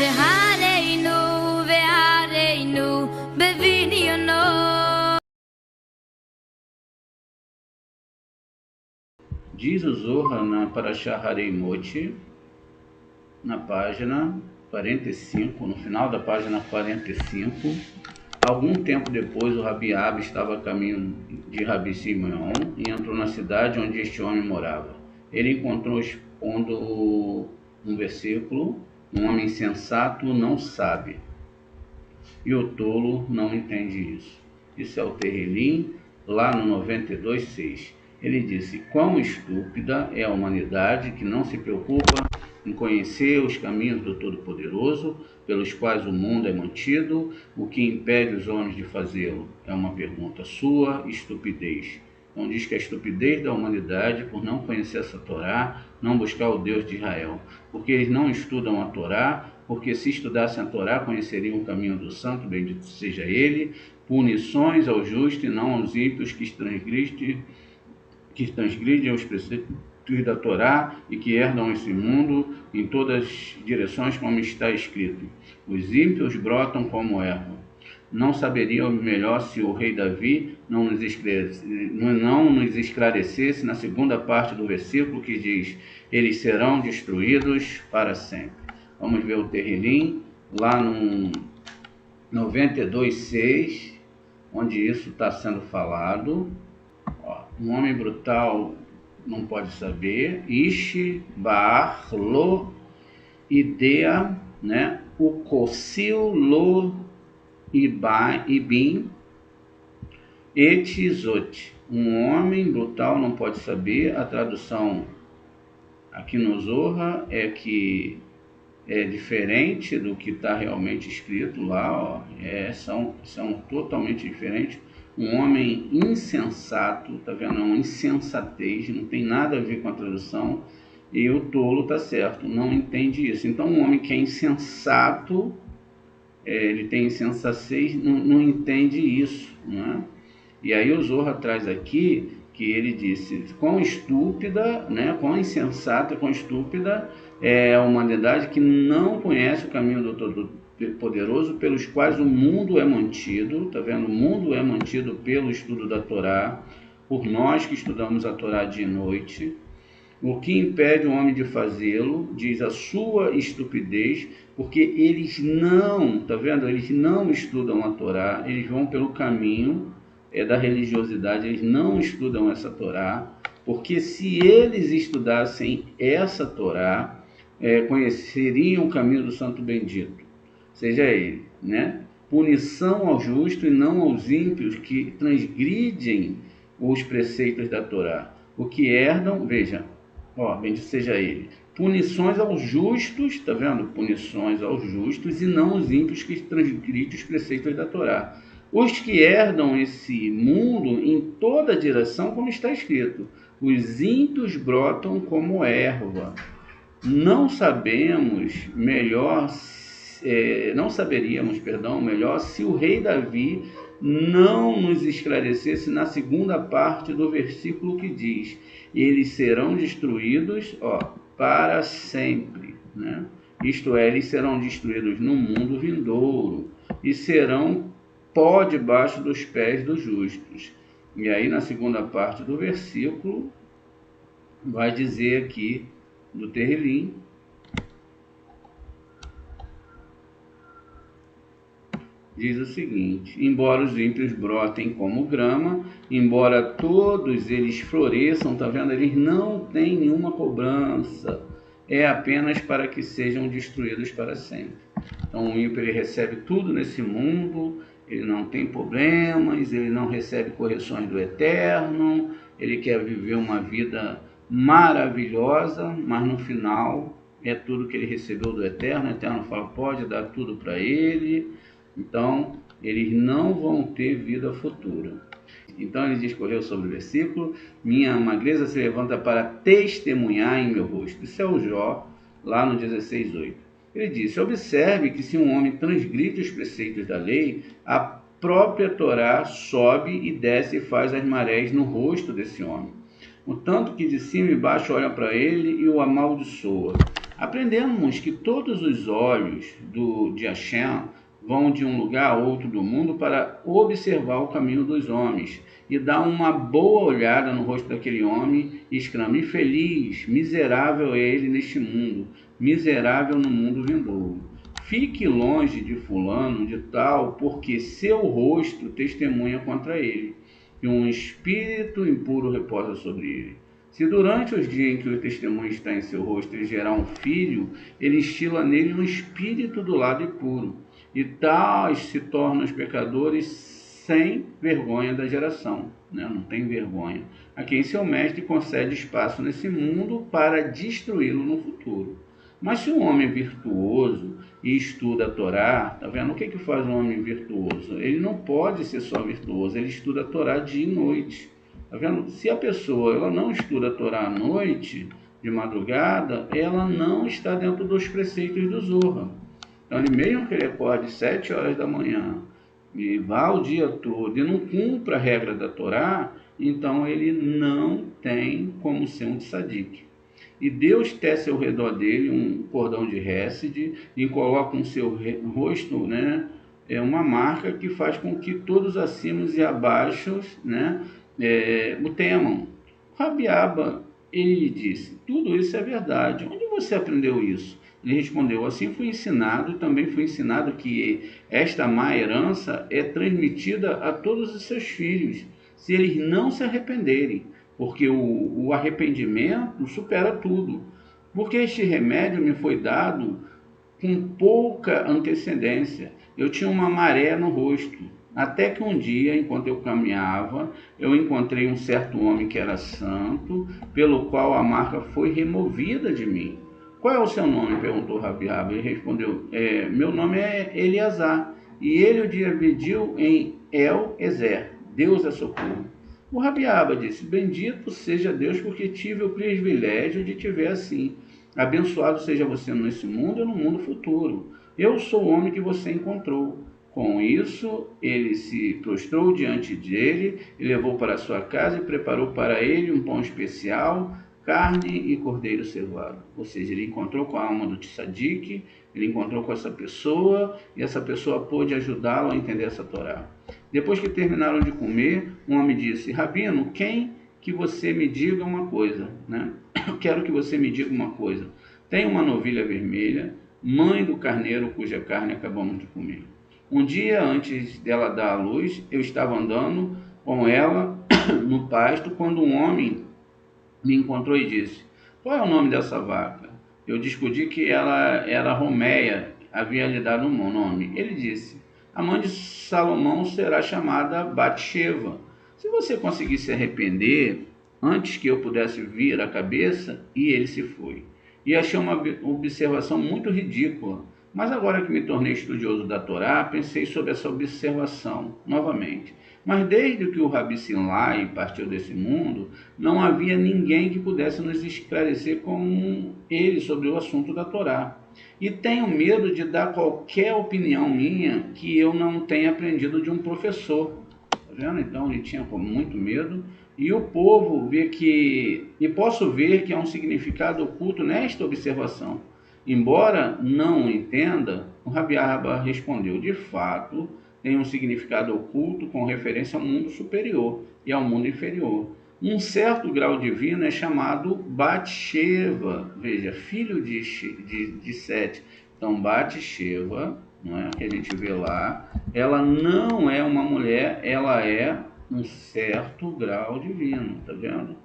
והרינו והרינו בבניונו. Diz o Zohar na Parashá Hareimot, na página 45, no final da página 45, algum tempo depois o Rabi Abba estava a caminho de Rabi Simeon e entrou na cidade onde este homem morava. Ele encontrou, expondo um versículo, um homem insensato não sabe, e o tolo não entende isso. Isso é o Terrilim, lá no 92:6. Ele disse: quão estúpida é a humanidade que não se preocupa em conhecer os caminhos do Todo-Poderoso, pelos quais o mundo é mantido. O que impede os homens de fazê-lo? É uma pergunta sua, estupidez. Então diz que a estupidez da humanidade por não conhecer essa Torá, não buscar o Deus de Israel, porque eles não estudam a Torá, porque se estudassem a Torá conheceriam o caminho do santo, bendito seja ele, punições ao justo e não aos ímpios que transgridem os preceitos da Torá e que herdam esse mundo em todas as direções, como está escrito: os ímpios brotam como erva. Não saberia melhor se o rei Davi não nos esclarecesse na segunda parte do versículo que diz: eles serão destruídos para sempre. Vamos ver o Terrilim, lá no 92:6, onde isso está sendo falado. Um homem brutal não pode saber. Ishi Baar Lo Idea, né? O Kossil Lo Ibin Etizot. Um homem brutal não pode saber. A tradução aqui no Zohar é que é diferente do que está realmente escrito lá, ó. São totalmente diferentes. Um homem insensato, tá vendo? Uma insensatez, não tem nada a ver com a tradução, e o tolo tá certo, não entende isso. Então um homem que é insensato, ele tem insensatez, não entende isso, né? E aí o Zohar traz aqui que ele disse: quão estúpida, né? Quão insensata, quão estúpida é a humanidade que não conhece o caminho do Todo-Poderoso, pelos quais o mundo é mantido, tá vendo? O mundo é mantido pelo estudo da Torá, por nós que estudamos a Torá dia e noite. O que impede o homem de fazê-lo, diz a sua estupidez, porque eles não, tá vendo? Eles não estudam a Torá, eles vão pelo caminho da religiosidade, eles não estudam essa Torá, porque se eles estudassem essa Torá, conheceriam o caminho do Santo Bendito, seja ele, né? Punição ao justo e não aos ímpios que transgridem os preceitos da Torá. O que herdam, veja, bendito seja ele. Punições aos justos, tá vendo? Punições aos justos e não aos ímpios que transgridem os preceitos da Torá. Os que herdam esse mundo em toda direção, como está escrito: os ímpios brotam como erva. Não saberíamos melhor se o rei Davi não nos esclarecesse na segunda parte do versículo que diz: eles serão destruídos, para sempre, né? Isto é, eles serão destruídos no mundo vindouro e serão pó debaixo dos pés dos justos. E aí na segunda parte do versículo vai dizer aqui do Terrilim: diz o seguinte: embora os ímpios brotem como grama, embora todos eles floresçam, tá vendo? Eles não têm nenhuma cobrança, é apenas para que sejam destruídos para sempre. Então o ímpio, ele recebe tudo nesse mundo, ele não tem problemas, ele não recebe correções do Eterno, ele quer viver uma vida maravilhosa, mas no final é tudo que ele recebeu do Eterno. O Eterno fala: pode dar tudo para ele. Então eles não vão ter vida futura. Então ele discorreu sobre o versículo: minha magreza se levanta para testemunhar em meu rosto. Isso é o Jó, lá no 16:8. Ele disse: observe que se um homem transgride os preceitos da lei, a própria Torá sobe e desce e faz as marés no rosto desse homem. O tanto que de cima e baixo olham para ele e o amaldiçoa. Aprendemos que todos os olhos de Hashem vão de um lugar a outro do mundo para observar o caminho dos homens e dar uma boa olhada no rosto daquele homem e exclama: infeliz, miserável é ele neste mundo, miserável no mundo vindouro. Fique longe de fulano de tal, porque seu rosto testemunha contra ele, e um espírito impuro reposa sobre ele. Se durante os dias em que o testemunho está em seu rosto ele gerar um filho, ele instila nele um espírito do lado impuro, e tais se tornam os pecadores sem vergonha da geração, né? Não tem vergonha, a quem seu mestre concede espaço nesse mundo para destruí-lo no futuro. Mas se um homem virtuoso e estuda a Torá, tá vendo? O que faz um homem virtuoso? Ele não pode ser só virtuoso, ele estuda a Torá dia e noite. Tá vendo? Se a pessoa ela não estuda a Torá à noite, de madrugada, ela não está dentro dos preceitos do Zohar. Então, ele mesmo que ele acorde 7 horas da manhã e vá o dia todo e não cumpra a regra da Torá, então ele não tem como ser um tzadik. E Deus tece ao redor dele um cordão de Hesed e coloca no seu rosto, né, uma marca que faz com que todos acima e abaixo, né, o temam. Rabi Abba, ele disse: tudo isso é verdade. Onde você aprendeu isso? Ele respondeu: assim fui ensinado, e também fui ensinado que esta má herança é transmitida a todos os seus filhos, se eles não se arrependerem, porque o arrependimento supera tudo. Porque este remédio me foi dado com pouca antecedência. Eu tinha uma maré no rosto, até que um dia, enquanto eu caminhava, eu encontrei um certo homem que era santo, pelo qual a marca foi removida de mim. Qual é o seu nome? Perguntou Rabi Abba. Ele respondeu: meu nome é Eleazar, e ele o dividiu em El-Ezer, Deus é socorro. O Rabi Abba disse: bendito seja Deus, porque tive o privilégio de te ver assim. Abençoado seja você nesse mundo e no mundo futuro. Eu sou o homem que você encontrou. Com isso, ele se prostrou diante dele, e levou para sua casa e preparou para ele um pão especial, carne e cordeiro cevado. Ou seja, ele encontrou com a alma do tzadik, ele encontrou com essa pessoa, e essa pessoa pôde ajudá-lo a entender essa Torá. Depois que terminaram de comer, um homem disse: Rabino, que você me diga uma coisa, né? Eu quero que você me diga uma coisa. Tem uma novilha vermelha, mãe do carneiro cuja carne acabamos de comer. Um dia antes dela dar à luz, eu estava andando com ela no pasto, quando um homem me encontrou e disse: qual é o nome dessa vaca? Eu discuti que ela era Romeia, havia lhe dado um nome. Ele disse: a mãe de Salomão será chamada Batsheva. Se você conseguir se arrepender antes que eu pudesse vir à cabeça, e ele se foi. E achei uma observação muito ridícula. Mas agora que me tornei estudioso da Torá, pensei sobre essa observação novamente. Mas desde que o Rabi Sinlai partiu desse mundo, não havia ninguém que pudesse nos esclarecer como ele sobre o assunto da Torá. E tenho medo de dar qualquer opinião minha que eu não tenha aprendido de um professor. Tá vendo? Então ele tinha muito medo. E o povo vê que, e posso ver que há um significado oculto nesta observação. Embora não entenda, o Rabi Abba respondeu: de fato, tem um significado oculto com referência ao mundo superior e ao mundo inferior. Um certo grau divino é chamado Batsheva, veja, filho de Sete. Então, Batsheva, não é, que a gente vê lá, ela não é uma mulher, ela é um certo grau divino, tá vendo?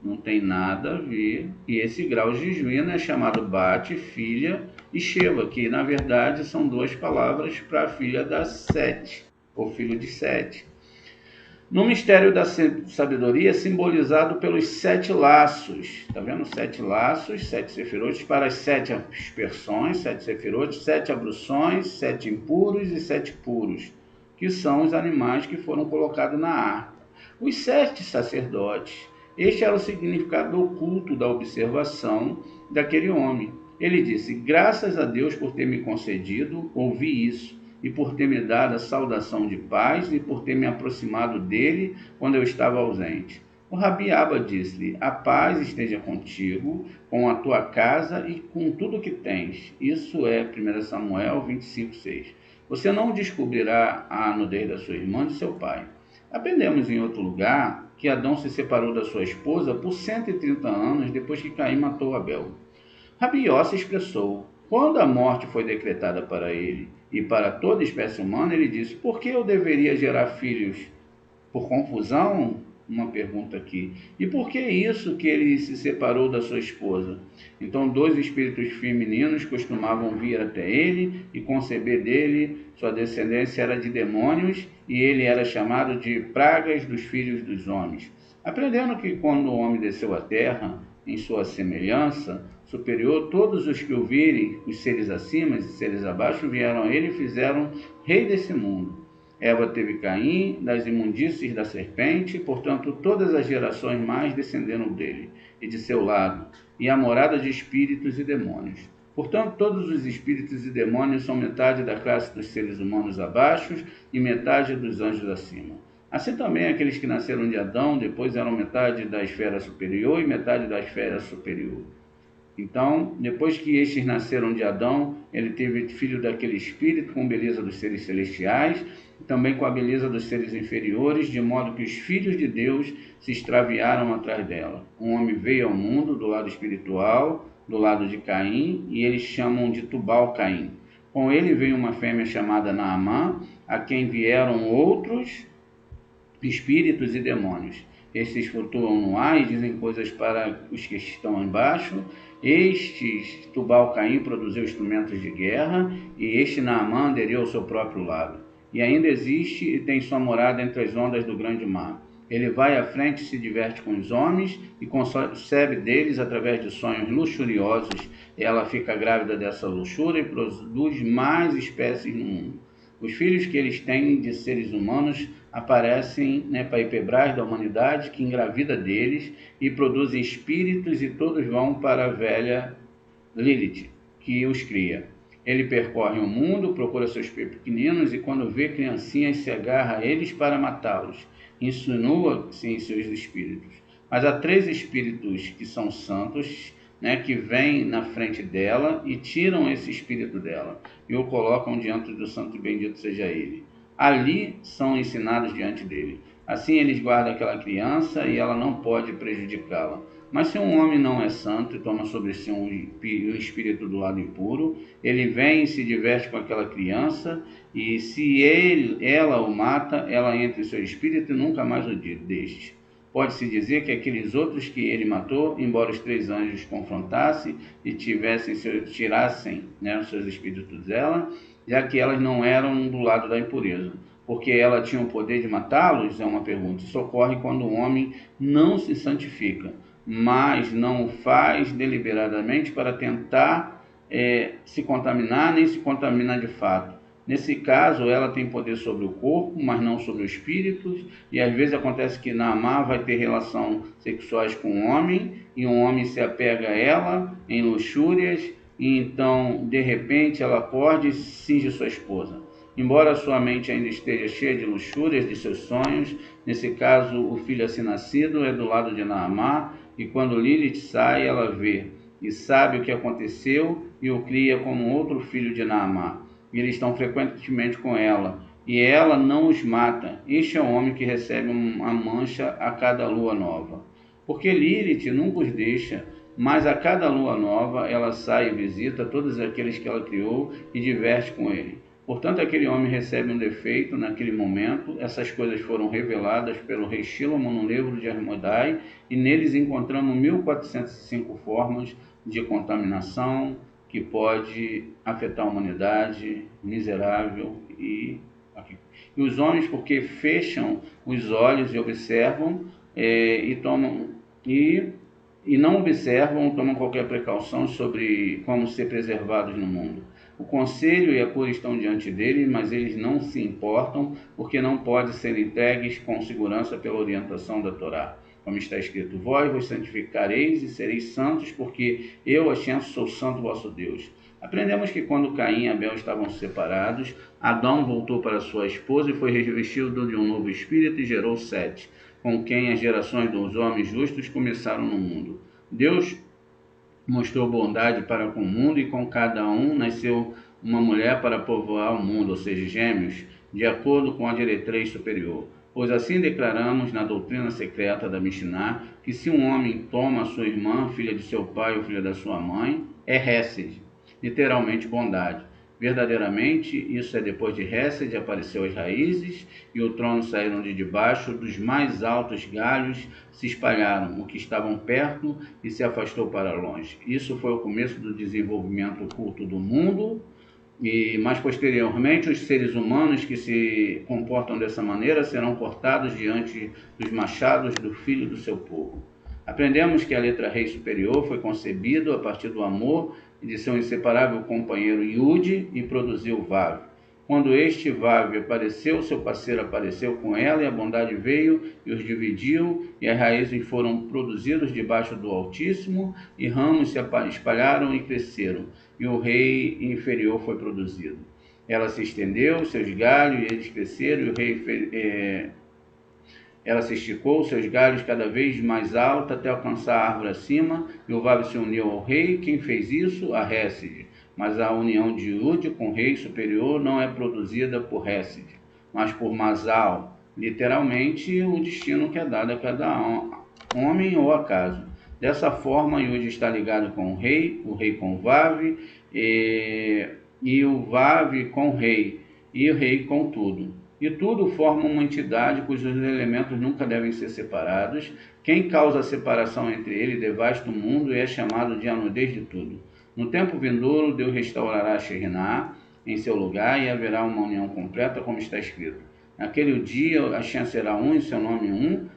Não tem nada a ver. E esse grau divino é chamado Bat, filha, e Sheva, que na verdade são duas palavras para a filha da Sete, ou filho de Sete. No mistério da sabedoria é simbolizado pelos 7 laços. Está vendo? 7 laços, 7 sefirotes para as 7 aspersões, 7 sefirotes, 7 abluções, 7 impuros e 7 puros, que são os animais que foram colocados na arca. Os 7 sacerdotes. Este era o significado oculto da observação daquele homem. Ele disse: graças a Deus por ter me concedido ouvir isso, e por ter me dado a saudação de paz, e por ter me aproximado dele quando eu estava ausente. O Rabi Abba disse-lhe: a paz esteja contigo, com a tua casa e com tudo que tens. Isso é 1 Samuel 25:6. Você não descobrirá a nudez da sua irmã e de seu pai. Aprendemos em outro lugar que Adão se separou da sua esposa por 130 anos depois que Caim matou Abel. Rabi Yossi expressou: quando a morte foi decretada para ele e para toda espécie humana, ele disse: por que eu deveria gerar filhos? Por confusão? Uma pergunta aqui. E por que isso que ele se separou da sua esposa? Então, dois espíritos femininos costumavam vir até ele e conceber dele. Sua descendência era de demônios e ele era chamado de pragas dos filhos dos homens. Aprendendo que quando o homem desceu à terra, em sua semelhança superior, todos os que o virem, os seres acima e os seres abaixo, vieram a ele e fizeram rei desse mundo. Eva teve Caim, das imundícies da serpente, portanto todas as gerações mais descenderam dele, e de seu lado, e a morada de espíritos e demônios. Portanto, todos os espíritos e demônios são metade da classe dos seres humanos abaixo e metade dos anjos acima. Assim também aqueles que nasceram de Adão, depois eram metade da esfera superior e metade da esfera superior. Então, depois que estes nasceram de Adão, ele teve filho daquele espírito com beleza dos seres celestiais, e também com a beleza dos seres inferiores, de modo que os filhos de Deus se extraviaram atrás dela. Um homem veio ao mundo do lado espiritual, do lado de Caim, e eles chamam de Tubal-Caim. Com ele veio uma fêmea chamada Naamã, a quem vieram outros espíritos e demônios. Estes flutuam no ar e dizem coisas para os que estão embaixo. Estes Tubal-Caim produziu instrumentos de guerra, e este Naamã aderiu ao seu próprio lado. E ainda existe e tem sua morada entre as ondas do grande mar. Ele vai à frente e se diverte com os homens e concebe deles através de sonhos luxuriosos. Ela fica grávida dessa luxúria e produz mais espécies no mundo. Os filhos que eles têm de seres humanos aparecem para Ipebras da humanidade, que engravida deles e produzem espíritos, e todos vão para a velha Lilith, que os cria. Ele percorre o mundo, procura seus pequeninos, e quando vê criancinhas se agarra a eles para matá-los. Insinua-se em seus espíritos. Mas há 3 espíritos que são santos, que vêm na frente dela e tiram esse espírito dela e o colocam diante do santo e bendito seja ele. Ali são ensinados diante dele. Assim eles guardam aquela criança e ela não pode prejudicá-la. Mas se um homem não é santo e toma sobre si um espírito do lado impuro, ele vem e se diverte com aquela criança, e se ela o mata, ela entra em seu espírito e nunca mais o deixe. Pode-se dizer que aqueles outros que ele matou, embora os 3 anjos confrontassem e tirassem os seus espíritos dela, já que elas não eram do lado da impureza. Porque ela tinha o poder de matá-los, é uma pergunta. Isso ocorre quando o homem não se santifica, mas não o faz deliberadamente para tentar se contaminar, nem se contaminar de fato. Nesse caso, ela tem poder sobre o corpo, mas não sobre o espírito, e às vezes acontece que Naamã vai ter relações sexuais com um homem, e um homem se apega a ela em luxúrias, e então, de repente, ela acorda e cinge sua esposa. Embora sua mente ainda esteja cheia de luxúrias de seus sonhos, nesse caso, o filho assim nascido é do lado de Naamã, e quando Lilith sai, ela vê e sabe o que aconteceu e o cria como outro filho de Naamã. Eles estão frequentemente com ela, e ela não os mata. Este é o homem que recebe uma mancha a cada lua nova. Porque Lilith nunca os deixa, mas a cada lua nova ela sai e visita todos aqueles que ela criou e diverte com ele. Portanto, aquele homem recebe um defeito naquele momento. Essas coisas foram reveladas pelo rei Shlomo no livro de Armodai, e neles encontramos 1405 formas de contaminação que pode afetar a humanidade, miserável, e os homens, porque fecham os olhos e observam, e não observam, tomam qualquer precaução sobre como ser preservados no mundo. O conselho e a cura estão diante dele, mas eles não se importam, porque não podem ser entregues com segurança pela orientação da Torá. Como está escrito: vós vos santificareis e sereis santos, porque eu, Hashem, sou santo vosso Deus. Aprendemos que quando Caim e Abel estavam separados, Adão voltou para sua esposa e foi revestido de um novo espírito e gerou Sete. com quem as gerações dos homens justos começaram no mundo. Deus mostrou bondade para com o mundo e com cada um nasceu uma mulher para povoar o mundo, ou seja, gêmeos, de acordo com a diretriz superior. Pois assim declaramos na doutrina secreta da Mishnah que se um homem toma sua irmã, filha de seu pai ou filha da sua mãe, é Hesed, literalmente bondade. Verdadeiramente, isso é depois de Hesed apareceu as raízes e o trono saíram de debaixo dos mais altos galhos, se espalharam, o que estavam perto e se afastou para longe. Isso foi o começo do desenvolvimento oculto do mundo. E mais posteriormente, os seres humanos que se comportam dessa maneira serão cortados diante dos machados do filho do seu povo. Aprendemos que a letra Rei superior foi concebido a partir do amor e de seu inseparável companheiro Yud e produziu Vav. Quando este Vav apareceu, seu parceiro apareceu com ela e a bondade veio e os dividiu e as raízes foram produzidos debaixo do Altíssimo e ramos se espalharam e cresceram e o rei inferior foi produzido. Ela se estendeu, seus galhos, e eles cresceram, e o rei ela se esticou, seus galhos cada vez mais altos, até alcançar a árvore acima, e o Vav se uniu ao rei. Quem fez isso? A Hesed. Mas a união de Yud com o rei superior não é produzida por Hesed, mas por Mazal, literalmente o destino que é dado a cada homem ou acaso. Dessa forma, Yud está ligado com o rei com o Vav, e o Vav com o rei com tudo. E tudo forma uma entidade cujos elementos nunca devem ser separados. Quem causa a separação entre ele devasta o mundo e é chamado de a nudez de tudo. No tempo vindouro, Deus restaurará a Shekhinah em seu lugar e haverá uma união completa, como está escrito. Naquele dia, a Shem será um e seu nome um.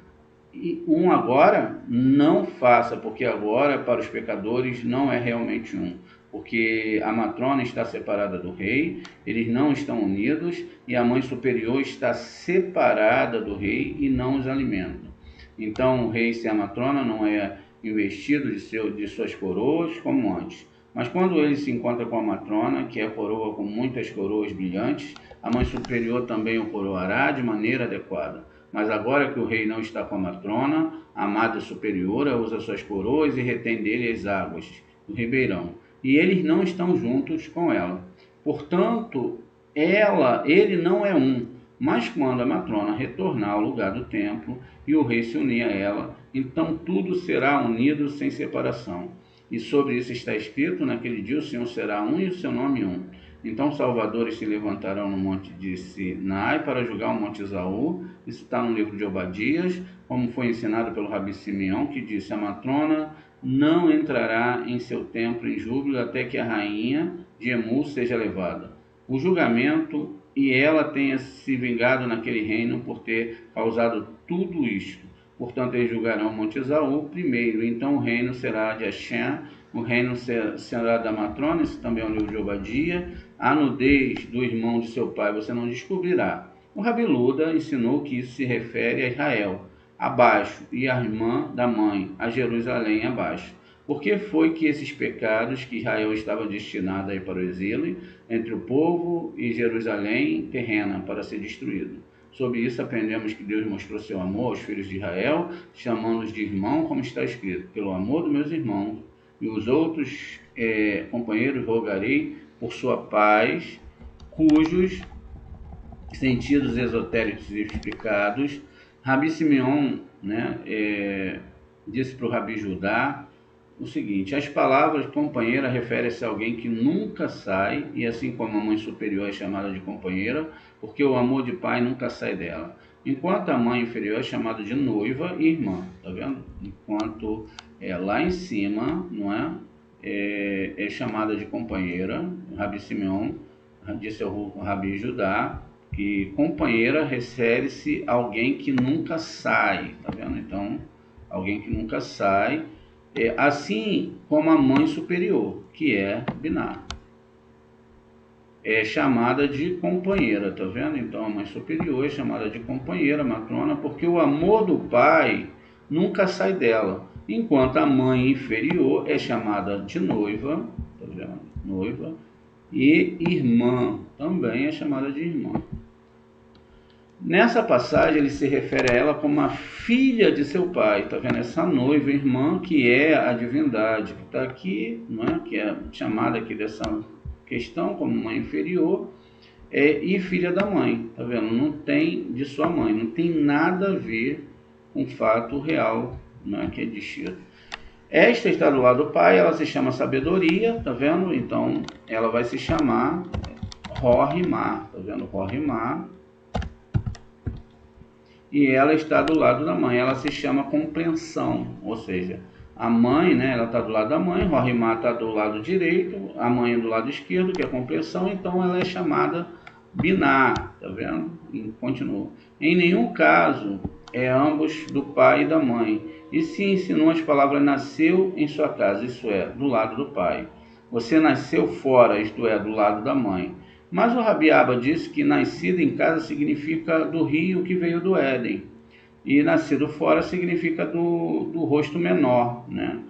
E um agora não faça, porque agora para os pecadores não é realmente um, porque a matrona está separada do rei, eles não estão unidos, e a mãe superior está separada do rei e não os alimenta. Então o rei sem a matrona não é investido de suas coroas como antes. Mas quando ele se encontra com a matrona, que é a coroa com muitas coroas brilhantes, a mãe superior também o coroará de maneira adequada. Mas agora que o rei não está com a matrona, a amada superiora usa suas coroas e retém dele as águas do ribeirão. E eles não estão juntos com ela. Portanto, ele não é um. Mas quando a matrona retornar ao lugar do templo e o rei se unir a ela, então tudo será unido sem separação. E sobre isso está escrito: naquele dia o Senhor será um e o seu nome um. Então salvadores se levantarão no monte de Sinai para julgar o monte Esaú. Isso está no livro de Obadias, como foi ensinado pelo Rabi Simeão, que disse: a matrona não entrará em seu templo em júbilo até que a rainha de Emu seja levada. O julgamento, e ela tenha se vingado naquele reino por ter causado tudo isto. Portanto, eles julgarão o monte Esaú primeiro, então o reino será de Hashem, o reino será da matrona. Isso também é um livro de Obadia. A nudez do irmão de seu pai você não descobrirá. O Rabi Luda ensinou que isso se refere a Israel, abaixo, e a irmã da mãe, a Jerusalém, abaixo. Por que foi que esses pecados que Israel estava destinado a ir para o exílio, entre o povo e Jerusalém terrena, para ser destruído? Sobre isso aprendemos que Deus mostrou seu amor aos filhos de Israel, chamando-os de irmão, como está escrito: pelo amor dos meus irmãos e os outros companheiros rogarei por sua paz, cujos sentidos esotéricos explicados. Rabi Simeão disse para o Rabi Judá o seguinte: as palavras companheira referem-se a alguém que nunca sai, e assim como a mãe superior é chamada de companheira, porque o amor de pai nunca sai dela. Enquanto a mãe inferior é chamada de noiva e irmã, tá vendo? Enquanto lá em cima, não é chamada de companheira. Rabi Simeão disse ao Rabi Judá que companheira refere-se a alguém que nunca sai, tá vendo? Então, alguém que nunca sai, assim como a mãe superior, que é Biná, é chamada de companheira, tá vendo? Então, a mãe superior é chamada de companheira, matrona, porque o amor do pai nunca sai dela, enquanto a mãe inferior é chamada de noiva, tá vendo? Noiva, e irmã também é chamada de irmã. Nessa passagem ele se refere a ela como a filha de seu pai, tá vendo? Essa noiva, irmã, que é a divindade, que está aqui, não é? Que é chamada aqui dessa questão como mãe inferior, e filha da mãe, tá vendo? Não tem de sua mãe, não tem nada a ver com o fato real, não é? Que é dito. Esta está do lado do pai, ela se chama sabedoria, tá vendo? Então ela vai se chamar Rorimá, tá vendo? Rorimá. E ela está do lado da mãe, ela se chama compreensão, ou seja, a mãe, né, ela está do lado da mãe, Rorimá está do lado direito, a mãe do lado esquerdo, que é a compreensão, então ela é chamada Biná, tá vendo? E continua. Em nenhum caso é ambos do pai e da mãe, e se ensinou as palavras nasceu em sua casa, isso é, do lado do pai. Você nasceu fora, isto é, do lado da mãe. Mas o Rabi Abba disse que nascido em casa significa do rio que veio do Éden. E nascido fora significa do rosto menor, né?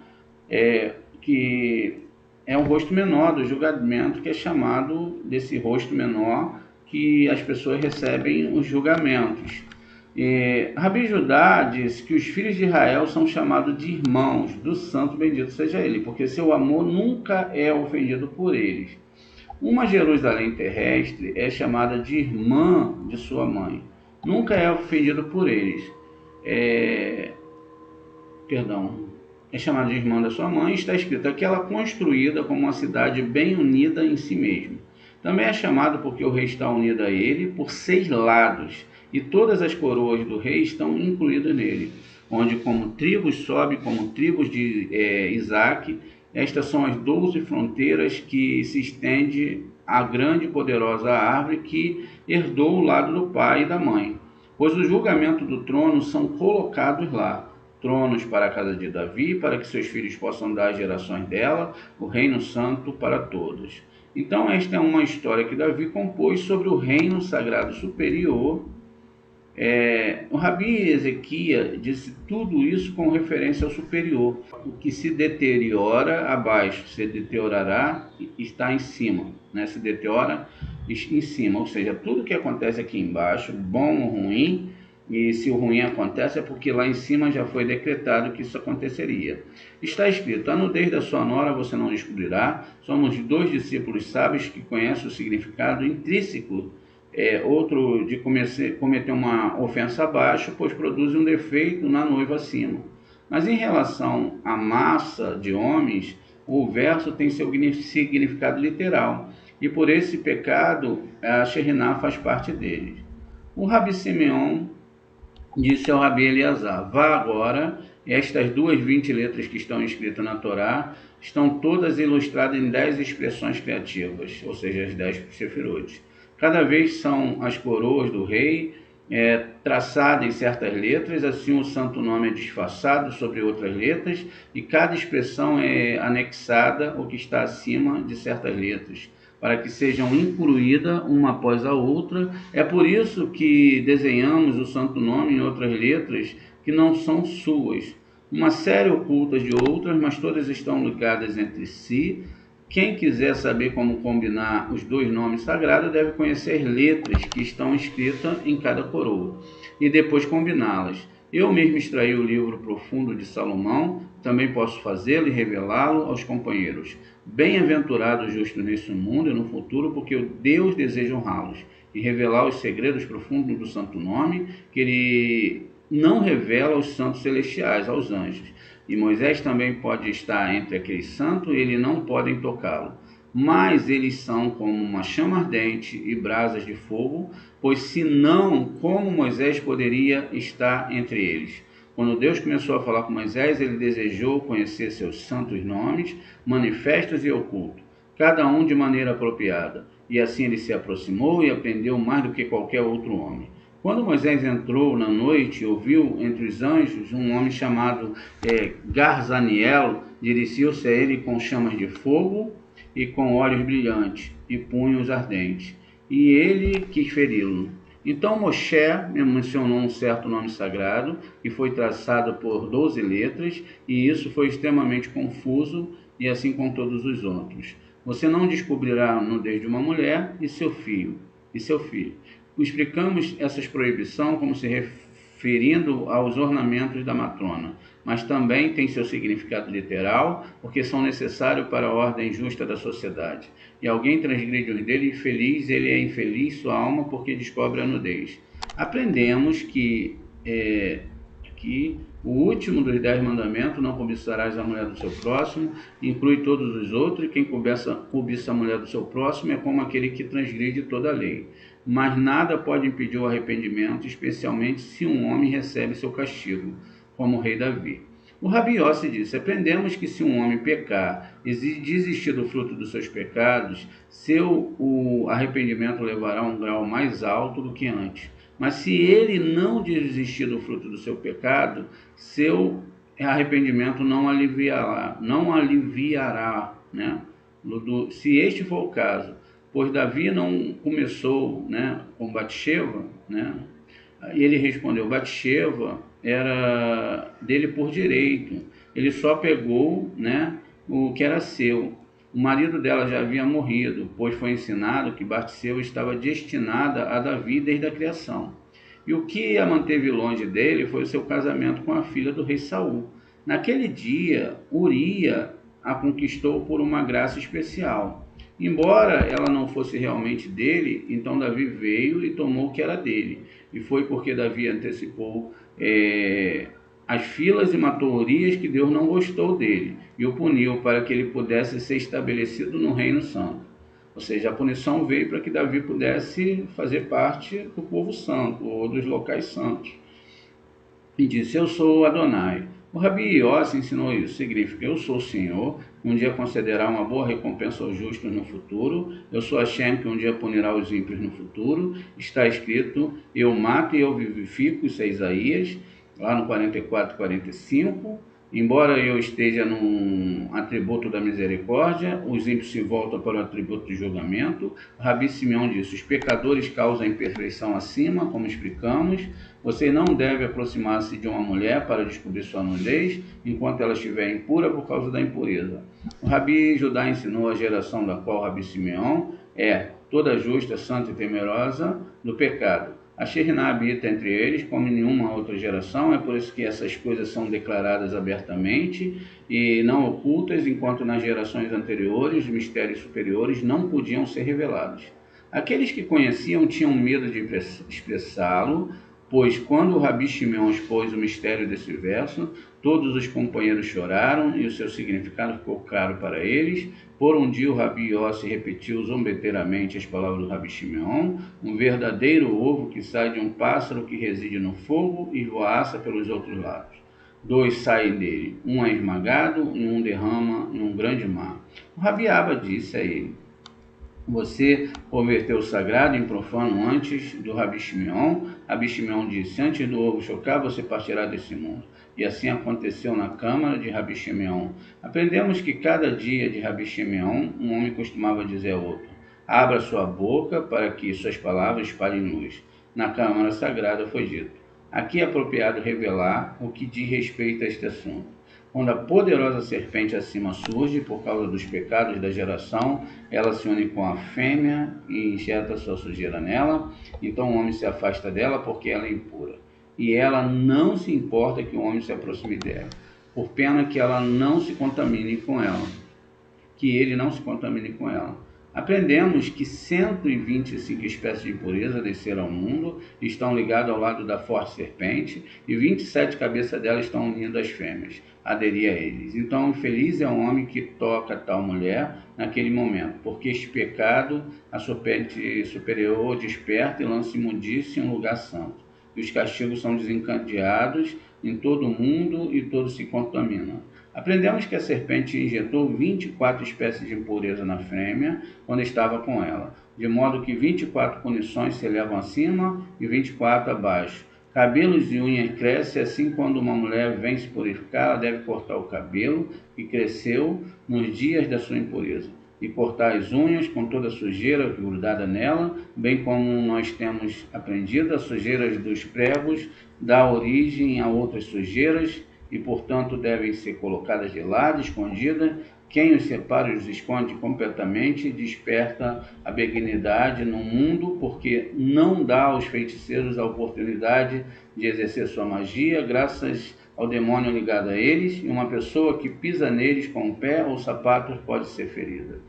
Que é um rosto menor do julgamento, que é chamado desse rosto menor que as pessoas recebem os julgamentos. Rabi Judá disse que os filhos de Israel são chamados de irmãos do santo bendito seja ele, porque seu amor nunca é ofendido por eles. Uma Jerusalém terrestre é chamada de irmã de sua mãe, nunca é ofendido por eles. É chamada de irmã da sua mãe, está escrito aquela construída como uma cidade bem unida em si mesma. Também é chamado porque o rei está unido a ele por 6 lados, e todas as coroas do rei estão incluídas nele, onde como tribos sobe como tribos de Isaac. Estas são as 12 fronteiras que se estende a grande e poderosa árvore que herdou o lado do pai e da mãe. Pois o julgamento do trono são colocados lá, tronos para a casa de Davi, para que seus filhos possam dar às gerações dela, o reino santo para todos. Então esta é uma história que Davi compôs sobre o reino sagrado superior. O Rabi Ezequias disse tudo isso com referência ao superior. O que se deteriora abaixo, se deteriorará, está em cima, né? Se deteriora em cima, ou seja, tudo que acontece aqui embaixo, bom ou ruim, e se o ruim acontece é porque lá em cima já foi decretado que isso aconteceria. Está escrito, a nudez da sua nora você não descobrirá. Somos 2 discípulos sábios que conhecem o significado intrínseco outro de cometer uma ofensa abaixo, pois produz um defeito na noiva acima. Mas em relação à massa de homens, o verso tem seu significado literal, e por esse pecado a Sheriná faz parte deles. O Rabi Simeão disse ao Rabi Eleazar, vá agora, estas 20 letras que estão escritas na Torá, estão todas ilustradas em 10 expressões criativas, ou seja, as 10 Sefirot. Cada vez são as coroas do rei traçadas em certas letras, assim o santo nome é disfarçado sobre outras letras, e cada expressão é anexada ou que está acima de certas letras, para que sejam incluídas uma após a outra. É por isso que desenhamos o santo nome em outras letras que não são suas, uma série oculta de outras, mas todas estão ligadas entre si. Quem quiser saber como combinar os 2 nomes sagrados deve conhecer as letras que estão escritas em cada coroa e depois combiná-las. Eu mesmo extraí o livro profundo de Salomão, também posso fazê-lo e revelá-lo aos companheiros. Bem-aventurados justos neste mundo e no futuro, porque Deus deseja honrá-los e revelar os segredos profundos do santo nome, que ele não revela aos santos celestiais, aos anjos. E Moisés também pode estar entre aqueles santos e eles não podem tocá-lo. Mas eles são como uma chama ardente e brasas de fogo, pois senão, como Moisés poderia estar entre eles? Quando Deus começou a falar com Moisés, ele desejou conhecer seus santos nomes, manifestos e ocultos, cada um de maneira apropriada. E assim ele se aproximou e aprendeu mais do que qualquer outro homem. Quando Moisés entrou na noite, ouviu entre os anjos um homem chamado Garzaniel, dirigiu-se a ele com chamas de fogo e com olhos brilhantes e punhos ardentes, e ele quis feri-lo. Então Moshe mencionou um certo nome sagrado, que foi traçado por 12 letras, e isso foi extremamente confuso, e assim com todos os outros. Você não descobrirá a nudez de uma mulher e seu filho. Explicamos essas proibições como se referindo aos ornamentos da matrona, mas também tem seu significado literal, porque são necessários para a ordem justa da sociedade. E alguém transgride os dele, infeliz, ele é infeliz sua alma, porque descobre a nudez. Aprendemos que o último dos 10 mandamentos, não cobiçarás a mulher do seu próximo, inclui todos os outros, e quem cobiça a mulher do seu próximo é como aquele que transgride toda a lei. Mas nada pode impedir o arrependimento, especialmente se um homem recebe seu castigo, como o rei Davi. O Rabi Yossi disse: aprendemos que se um homem pecar e desistir do fruto dos seus pecados, o arrependimento levará a um grau mais alto do que antes. Mas se ele não desistir do fruto do seu pecado, seu arrependimento não aliviará, né? Se este for o caso, pois Davi não começou, né, com Batseba, né? E ele respondeu: Batseba era dele por direito, ele só pegou, né, o que era seu. O marido dela já havia morrido, pois foi ensinado que Batseba estava destinada a Davi desde a criação. E o que a manteve longe dele foi o seu casamento com a filha do rei Saul. Naquele dia, Uria a conquistou por uma graça especial. Embora ela não fosse realmente dele, então Davi veio e tomou o que era dele. E foi porque Davi antecipou as filas e matou Urias que Deus não gostou dele e o puniu para que ele pudesse ser estabelecido no reino santo. Ou seja, a punição veio para que Davi pudesse fazer parte do povo santo ou dos locais santos. E disse: eu sou Adonai. O Rabi Yossi ensinou isso, significa: eu sou o Senhor, que um dia concederá uma boa recompensa aos justos no futuro. Eu sou Hashem, que um dia punirá os ímpios no futuro. Está escrito: eu mato e eu vivifico, isso é Isaías, lá no 44 e 45. Embora eu esteja num atributo da misericórdia, os ímpios se voltam para o atributo de julgamento. Rabi Simeão disse: os pecadores causam imperfeição acima, como explicamos. Você não deve aproximar-se de uma mulher para descobrir sua nudez, enquanto ela estiver impura por causa da impureza. O Rabi Judá ensinou a geração da qual Rabi Simeão é toda justa, santa e temerosa do pecado. A Shekhinah habita entre eles como em nenhuma outra geração, é por isso que essas coisas são declaradas abertamente e não ocultas, enquanto nas gerações anteriores os mistérios superiores não podiam ser revelados. Aqueles que conheciam tinham medo de expressá-lo, pois quando o Rabi Simeão expôs o mistério desse verso, todos os companheiros choraram e o seu significado ficou claro para eles. Por um dia o Rabi Yossi repetiu zombeteiramente as palavras do Rabi Simeão: um verdadeiro ovo que sai de um pássaro que reside no fogo e voaça pelos outros lados. 2 saem dele, um é esmagado e um derrama em um grande mar. O Rabi Abba disse a ele: você converteu o sagrado em profano antes do Rabi Simeão. Rabi Simeão disse: antes do ovo chocar, você partirá desse mundo. E assim aconteceu na câmara de Rabi Simeão. Aprendemos que cada dia de Rabi Simeão, um homem costumava dizer ao outro: abra sua boca para que suas palavras espalhem luz. Na câmara sagrada foi dito: aqui é apropriado revelar o que diz respeito a este assunto. Quando a poderosa serpente acima surge por causa dos pecados da geração, ela se une com a fêmea e injeta sua sujeira nela. Então o homem se afasta dela porque ela é impura. E ela não se importa que o homem se aproxime dela, por pena que ela não se contamine com ela, que ele não se contamine com ela. Aprendemos que 125 espécies de impureza desceram ao mundo, estão ligadas ao lado da forte serpente, e 27 cabeças dela estão unindo as fêmeas, aderir a eles. Então, infeliz é o homem que toca tal mulher naquele momento, porque este pecado a serpente superior desperta e lança imundícia em um lugar santo. E os castigos são desencadeados em todo o mundo e todos se contaminam. Aprendemos que a serpente injetou 24 espécies de impureza na fêmea quando estava com ela, de modo que 24 punições se elevam acima e 24 abaixo. Cabelos e unhas crescem, assim quando uma mulher vem se purificar, ela deve cortar o cabelo que cresceu nos dias da sua impureza, e cortar as unhas com toda a sujeira grudada nela, bem como nós temos aprendido, as sujeiras dos pregos dá origem a outras sujeiras, e portanto devem ser colocadas de lado, escondidas, Quem os separa e os esconde completamente desperta a benignidade no mundo, porque não dá aos feiticeiros a oportunidade de exercer sua magia, graças ao demônio ligado a eles, e uma pessoa que pisa neles com o pé ou sapato pode ser ferida.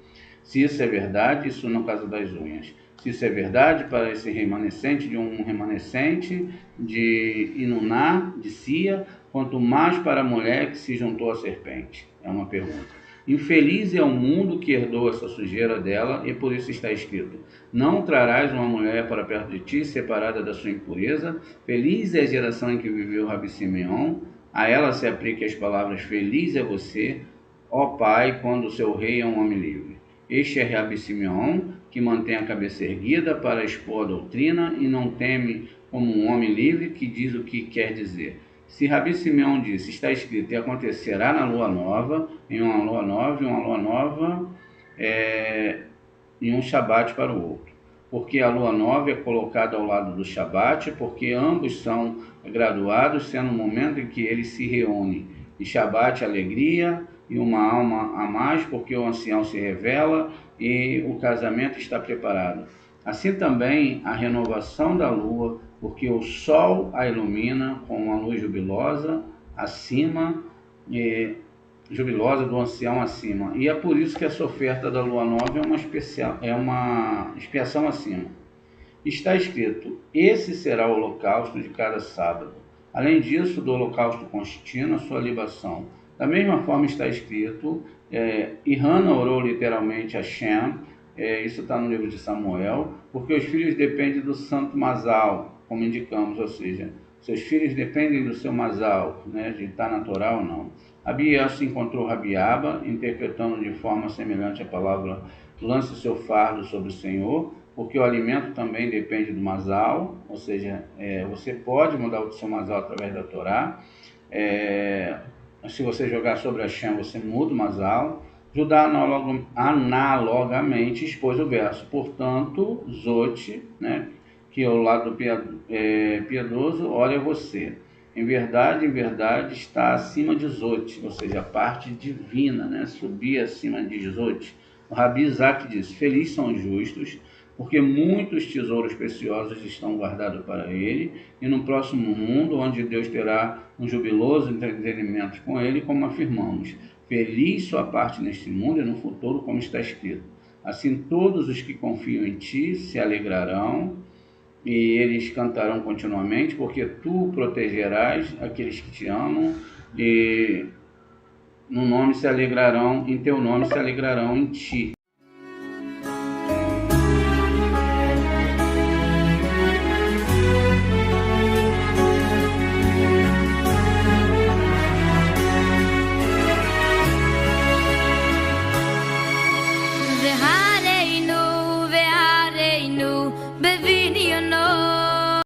Se isso é verdade, isso no caso das unhas. Se isso é verdade para esse remanescente de um remanescente de Inuná, de Sia, quanto mais para a mulher que se juntou à serpente. É uma pergunta. Infeliz é o mundo que herdou essa sujeira dela, e por isso está escrito: não trarás uma mulher para perto de ti, separada da sua impureza. Feliz é a geração em que viveu Rabi Simeão. A ela se apliquem as palavras: feliz é você, ó Pai, quando o seu rei é um homem livre. Este é Rabi Simeão, que mantém a cabeça erguida para expor a doutrina e não teme como um homem livre que diz o que quer dizer. Se Rabi Simeão disse, está escrito, e acontecerá na lua nova, em uma lua nova, em um Shabat para o outro. Porque a lua nova é colocada ao lado do Shabat, porque ambos são graduados, sendo o momento em que eles se reúnem. E Shabat, alegria, e uma alma a mais, porque o ancião se revela e o casamento está preparado. Assim também a renovação da lua, porque o sol a ilumina com uma luz jubilosa acima, jubilosa do ancião acima. E é por isso que essa oferta da lua nova é uma expiação acima. Está escrito: esse será o holocausto de cada sábado. Além disso, do holocausto contínuo, a sua libação. Da mesma forma está escrito, e Hana orou literalmente a Shem, isso está no livro de Samuel, porque os filhos dependem do santo Mazal, como indicamos, ou seja, seus filhos dependem do seu Mazal, né, de estar na Torá ou não. Abiel se encontrou Rabiaba, interpretando de forma semelhante a palavra: lance o seu fardo sobre o Senhor, porque o alimento também depende do Mazal, ou seja, você pode mudar o seu Mazal através da Torá. Se você jogar sobre a Shem, você muda o Mazal. Judá analogamente expôs o verso, portanto, Zote, né, que é o lado piedoso, olha você. Em verdade, está acima de Zote, ou seja, a parte divina, né, subir acima de Zote. O Rabi Isaac diz: feliz são os justos, porque muitos tesouros preciosos estão guardados para ele, e no próximo mundo, onde Deus terá um jubiloso entretenimento com ele, como afirmamos. Feliz sua parte neste mundo e no futuro, como está escrito. Assim todos os que confiam em ti se alegrarão, e eles cantarão continuamente, porque tu protegerás aqueles que te amam, e no nome se alegrarão, em teu nome se alegrarão em ti.